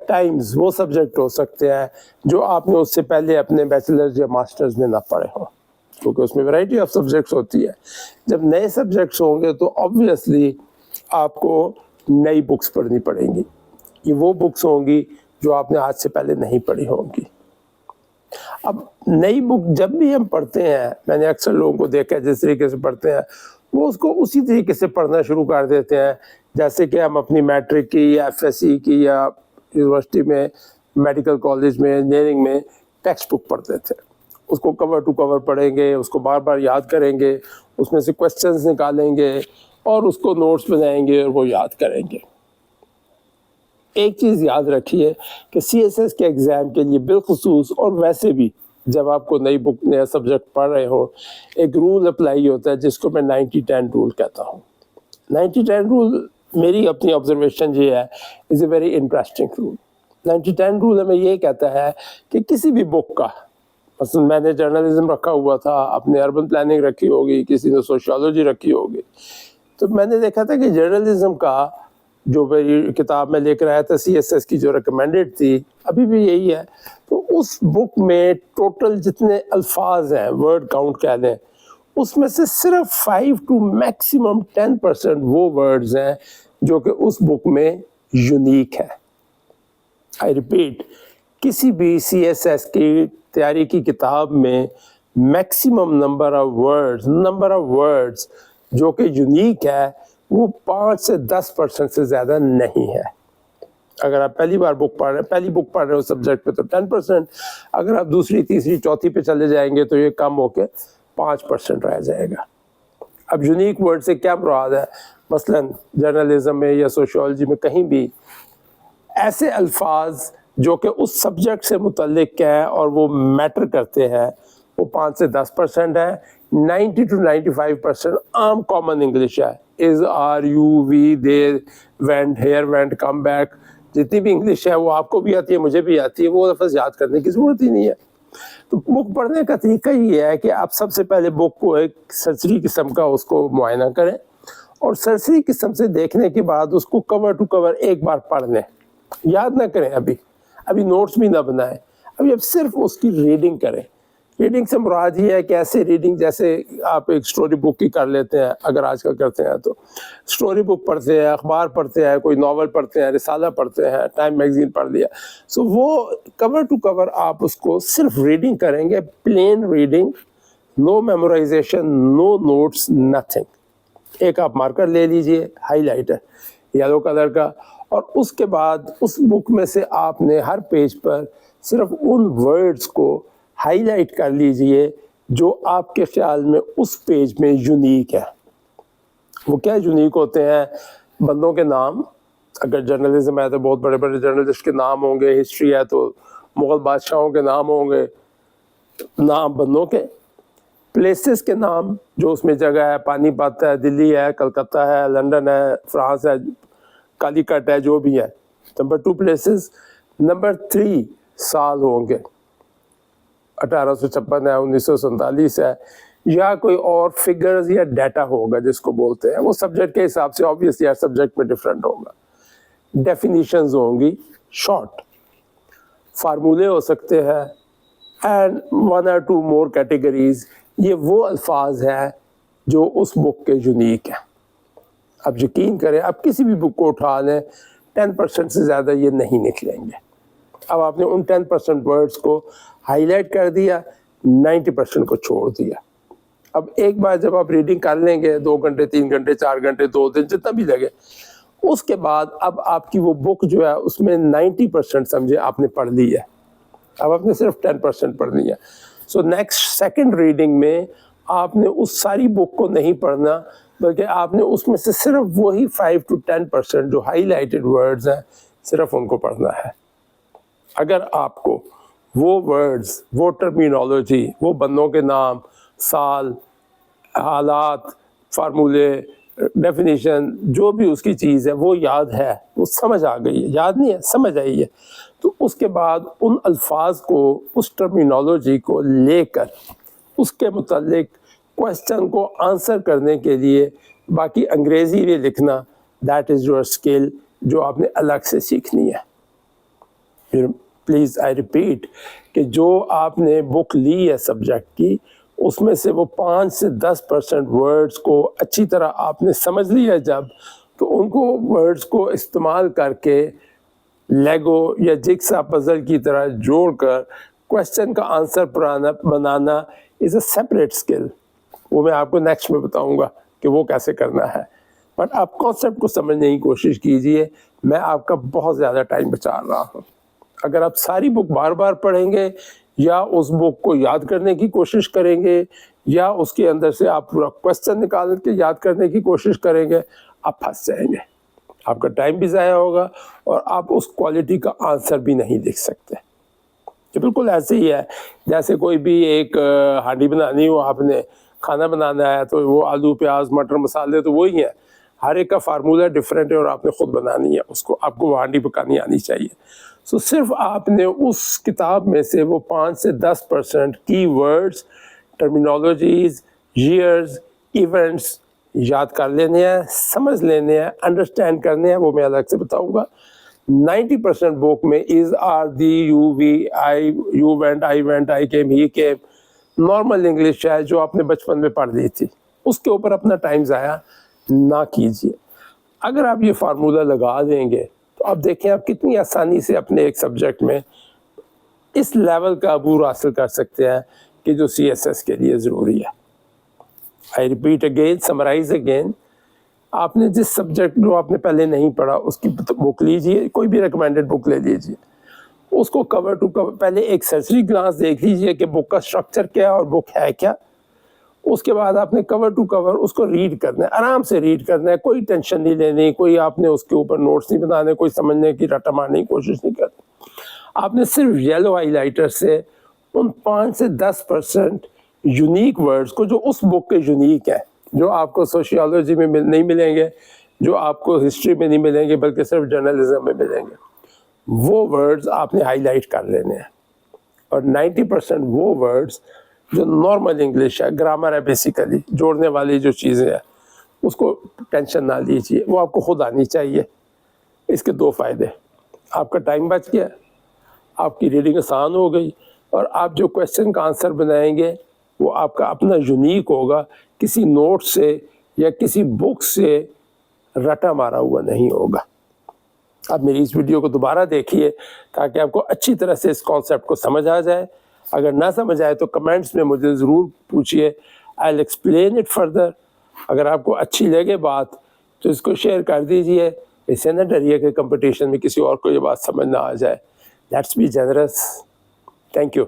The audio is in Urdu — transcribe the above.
ٹائمز وہ سبجیکٹ ہو سکتے ہیں جو آپ نے اس سے پہلے اپنے بیچلرز یا ماسٹرز میں نہ پڑھے ہوں، کیونکہ اس میں ویرائٹی آف سبجیکٹس ہوتی ہے. جب نئے سبجیکٹس ہوں گے تو آبویسلی آپ کو نئی بکس پڑھنی پڑیں گی. یہ وہ بکس ہوں گی جو آپ نے آج سے پہلے نہیں پڑھی ہوں گی. اب نئی بک جب بھی ہم پڑھتے ہیں، میں نے اکثر لوگوں کو دیکھا ہے جس طریقے سے پڑھتے ہیں وہ اس کو اسی طریقے سے پڑھنا شروع کر دیتے ہیں جیسے کہ ہم اپنی میٹرک کی یا ایف ایس سی کی یا یونیورسٹی میں، میڈیکل کالج میں، انجینئرنگ میں ٹیکسٹ بک پڑھتے تھے. اس کو کور ٹو کور پڑھیں گے، اس کو بار بار یاد کریں گے، اس میں سے کویسچنز نکالیں گے اور اس کو نوٹس بنائیں گے اور وہ یاد کریں گے. ایک چیز یاد رکھیے کہ سی ایس ایس کے ایگزام کے لیے بالخصوص اور ویسے بھی جب آپ کو نئی بک نیا سبجیکٹ پڑھ رہے ہو، ایک رول اپلائی ہوتا ہے جس کو میں 90-10 رول کہتا ہوں. 90-10 رول میری اپنی آبزرویشن یہ ہے، is a very interesting rule. 90-10 rule ہمیں یہ کہتا ہے کہ کسی بھی بک کا، مثلا میں نے جرنلزم رکھا ہوا تھا، اپنے اربن پلاننگ رکھی ہوگی، کسی نے سوشیولوجی رکھی ہوگی، تو میں نے دیکھا تھا کہ جرنلزم کا جو میری کتاب میں لے کر آیا تھا سی ایس ایس کی جو ریکمینڈڈ تھی، ابھی بھی یہی ہے، تو اس بک میں ٹوٹل جتنے الفاظ ہیں، ورڈ کاؤنٹ کہہ لیں، اس میں سے صرف 5 to میکسیمم 10% وہ ورڈز ہیں جو کہ اس بک میں یونیک ہے. آئی ریپیٹ، کسی بھی سی ایس ایس کی تیاری کی کتاب میں میکسیمم نمبر آف ورڈز جو کہ یونیک ہے وہ 5 سے 10% سے زیادہ نہیں ہے. اگر آپ پہلی بار بک پڑھ رہے ہیں، پہلی بک پڑھ رہے ہو سبجیکٹ پہ تو 10%، اگر آپ دوسری تیسری چوتھی پہ چلے جائیں گے تو یہ کم ہو کے 5% رہ جائے گا. اب یونیک ورڈ سے کیا مراد ہے؟ مثلا جرنلزم میں یا سوشیولوجی میں کہیں بھی ایسے الفاظ جو کہ اس سبجیکٹ سے متعلق ہیں اور وہ میٹر کرتے ہیں، وہ 5 سے 10% ہے. 90 to 95% عام کامن انگلش ہے. Is, are, you, we, they, went, here, went, come back, جتنی بھی انگلش ہے وہ آپ کو بھی آتی ہے، مجھے بھی آتی ہے، وہ لفظ یاد کرنے کی ضرورت ہی نہیں ہے. تو بک پڑھنے کا طریقہ یہ ہے کہ آپ سب سے پہلے بک کو ایک سرسری قسم کا اس کو معائنہ کریں، اور سرسری قسم سے دیکھنے کے بعد اس کو کور ٹو کور ایک بار پڑھ لیں. یاد نہ کریں، ابھی نوٹس بھی نہ بنائیں، ابھی اب صرف اس کی ریڈنگ کریں. ریڈنگ سے مراد یہ ہے کہ ایسے ریڈنگ جیسے آپ ایک سٹوری بک کی کر لیتے ہیں، اگر آج کل کرتے ہیں تو سٹوری بک پڑھتے ہیں، اخبار پڑھتے ہیں، کوئی ناول پڑھتے ہیں، رسالہ پڑھتے ہیں، ٹائم میگزین پڑھ لیا. سو وہ کور ٹو کور آپ اس کو صرف ریڈنگ کریں گے، پلین ریڈنگ، نو میمورائزیشن، نو نوٹس، نتھنگ. ایک آپ مارکر لے لیجئے، ہائی لائٹر یلو کلر کا، اور اس کے بعد اس بک میں سے آپ نے ہر پیج پر صرف ان ورڈز کو ہائی لائٹ کر لیجئے جو آپ کے خیال میں اس پیج میں یونیک ہے. وہ کیا یونیک ہوتے ہیں؟ بندوں کے نام، اگر جرنلزم ہے تو بہت بڑے بڑے جرنلسٹ کے نام ہوں گے، ہسٹری ہے تو مغل بادشاہوں کے نام ہوں گے، نام بندوں کے. پلیسز کے نام جو اس میں جگہ ہے، پانی پت ہے، دلی ہے، کلکتہ ہے، لنڈن ہے، فرانس ہے، کالی کٹ ہے، جو بھی ہے. Number 2 places. نمبر 3 سال ہوں گے، 1856 ہے، 1947 ہے، یا کوئی اور فگرز یا ڈیٹا ہوگا جس کو بولتے ہیں. وہ سبجیکٹ کے حساب سے آبویسلی ہر سبجیکٹ میں ڈفرینٹ ہوگا. ڈیفینیشنز ہوں گی شارٹ، فارمولے ہو سکتے ہیں، اینڈ 1 or 2 مور کیٹیگریز. یہ وہ الفاظ ہیں جو اس بک کے یونیک ہیں. اب یقین کریں، آپ کسی بھی بک کو اٹھا لیں، 10% سے زیادہ یہ نہیں نکلیں گے. اب آپ نے ان 10% ورڈز کو ہائی لائٹ کر دیا، 90% کو چھوڑ دیا. اب ایک بار جب آپ ریڈنگ کر لیں گے، 2 گھنٹے، 3 گھنٹے، 4 گھنٹے، 2 دن، جتنا بھی لگے، اس کے بعد اب آپ کی وہ بک جو ہے اس میں 90% سمجھے آپ نے پڑھ لی ہے. اب آپ نے صرف 10% پڑھنی ہے. سو نیکسٹ سیکنڈ ریڈنگ میں آپ نے اس ساری بک کو نہیں پڑھنا، بلکہ آپ نے اس میں سے صرف وہی 5 to 10% جو ہائی لائٹڈ ورڈز ہیں، صرف ان کو پڑھنا ہے. اگر آپ کو وہ ورڈز، وہ ٹرمینالوجی، وہ بندوں کے نام، سال، حالات، فارمولے، ڈیفینیشن، جو بھی اس کی چیز ہے وہ یاد ہے، وہ سمجھ آ گئی ہے، یاد نہیں ہے، سمجھ آئی ہے، تو اس کے بعد ان الفاظ کو، اس ٹرمینالوجی کو لے کر اس کے متعلق کویسچن کو آنسر کرنے کے لیے باقی انگریزی میں لکھنا، دیٹ از یور اسکل، جو آپ نے الگ سے سیکھنی ہے. پھر پلیز آئی ریپیٹ کہ جو آپ نے بک لی ہے سبجیکٹ کی اس میں سے وہ 5 سے 10% ورڈز کو اچھی طرح آپ نے سمجھ لیا جب، تو ان کو ورڈز کو استعمال کر کے لیگو یا جگسا پزل کی طرح جوڑ کر کوشچن کا answer banana is a separate skill. وہ میں آپ کو نیکسٹ میں بتاؤں گا کہ وہ کیسے کرنا ہے. بٹ آپ کانسیپٹ کو سمجھنے کی کوشش کیجئے. میں آپ کا بہت زیادہ ٹائم بچا رہا ہوں. اگر آپ ساری بک بار بار پڑھیں گے یا اس بک کو یاد کرنے کی کوشش کریں گے یا اس کے اندر سے آپ پورا کوشچن نکال کے یاد کرنے کی کوشش کریں گے، آپ پھنس جائیں گے. آپ کا ٹائم بھی ضائع ہوگا اور آپ اس کوالٹی کا آنسر بھی نہیں دیکھ سکتے. یہ بالکل ایسے ہی ہے جیسے کوئی بھی ایک ہانڈی بنانی ہو، آپ نے کھانا بنانا ہے تو وہ آلو پیاز مٹر مسالے تو وہی ہیں، ہر ایک کا فارمولہ ڈفرینٹ ہے اور آپ نے خود بنانی ہے اس کو، آپ کو وہ ہانڈی پکانی آنی چاہیے. سو صرف آپ نے اس کتاب میں سے وہ 5 سے 10% کی ورڈز، ٹرمینالوجیز، ایئرز، ایونٹس یاد کر لینے ہیں، سمجھ لینے ہیں، انڈرسٹینڈ کرنے ہیں. وہ میں الگ سے بتاؤں گا. 90% بک میں is are the you we I you went I went I came he came normal English ہے جو آپ نے بچپن میں پڑھ لی تھی. اس کے اوپر اپنا ٹائم ضائع نہ کیجیے. اگر آپ یہ فارمولہ لگا دیں گے تو آپ دیکھیں آپ کتنی آسانی سے اپنے ایک سبجیکٹ میں اس لیول کا عبور حاصل کر سکتے ہیں کہ جو سی ایس ایس کے لیے ضروری ہے. I repeat again, summarise again. آپ نے جس سبجیکٹ جو آپ نے پہلے نہیں پڑھا اس کی بک لیجئے، کوئی بھی ریکمینڈڈ بک لے لیجئے، اس کو کور ٹو کور پہلے ایک سرسری گلانس دیکھ لیجئے کہ بک کا سٹرکچر کیا ہے اور بک ہے کیا. اس کے بعد آپ نے کور ٹو کور اس کو ریڈ کرنا ہے، آرام سے ریڈ کرنا ہے، کوئی ٹینشن نہیں لینی، کوئی آپ نے اس کے اوپر نوٹس نہیں بنانے، کوئی سمجھنے کی رٹا مارنے کی کوشش نہیں کرنی. آپ نے صرف یلو ہائی لائٹر سے ان 5 سے 10% یونیک ورڈز کو جو اس بک کے یونیک ہیں، جو آپ کو سوشیالوجی میں نہیں ملیں گے، جو آپ کو ہسٹری میں نہیں ملیں گے بلکہ صرف جرنلزم میں ملیں گے، وہ ورڈز آپ نے ہائی لائٹ کر لینے ہیں. اور 90% وہ ورڈز جو نارمل انگلش ہے، گرامر ہے، بیسیکلی جوڑنے والی جو چیزیں ہیں، اس کو ٹینشن نہ لیجیے، وہ آپ کو خود آنی چاہیے. اس کے 2 فائدے: آپ کا ٹائم بچ گیا، آپ کی ریڈنگ آسان ہو گئی، اور آپ جو کویشچن کا آنسر بنائیں گے وہ آپ کا اپنا یونیک ہوگا، کسی نوٹ سے یا کسی بک سے رٹا مارا ہوا نہیں ہوگا. آپ میری اس ویڈیو کو دوبارہ دیکھیے تاکہ آپ کو اچھی طرح سے اس کانسیپٹ کو سمجھ آ جائے. اگر نہ سمجھ آئے تو کمنٹس میں مجھے ضرور پوچھیے، آئی ول ایکسپلین اٹ فردر. اگر آپ کو اچھی لگے بات تو اس کو شیئر کر دیجئے. اس سے نہ ڈریے کہ کمپٹیشن میں کسی اور کو یہ بات سمجھ نہ آ جائے. Let's be generous. Thank you.